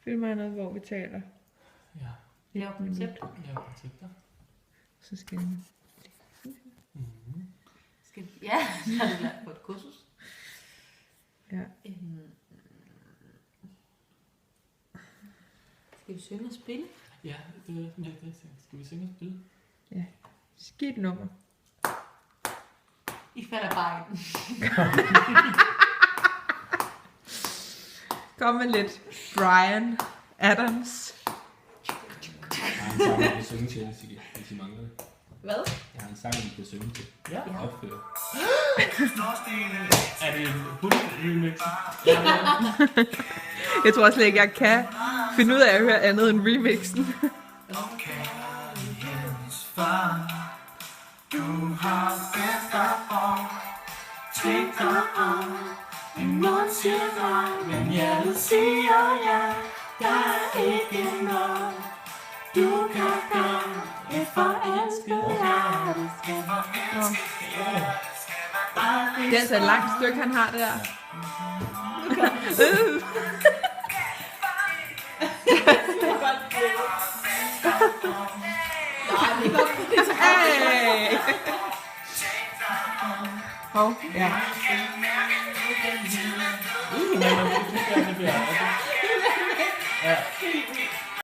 Film er noget, hvor vi taler. Ja. Laver koncepter. Laver koncepter. Så skal vi... Mm-hmm. Ja, så har du lært på et kursus. Ja. Skal vi synge og spille? Ja, det er det. Skal vi synge og spille? Ja. Skidt nummer. I falder bare ind. Kom med lidt Bryan Adams. Jeg har en sang, vi kan synge til, hvis I mangler det. Hvad? Jeg har en sang, vi kan synge til. Ja. Opføre. Er det en remix? Jeg tror slet ikke, jeg kan finde ud af at høre andet end remixen. Du har bedst af år. Tænk dig om. Min mund siger nej, men hjertet siger ja. Der er ikke noget du kan gøre. Et forelsket hjerte skal Det er altså et langt stykke, han har der. Hey! Hov, ja. Det bliver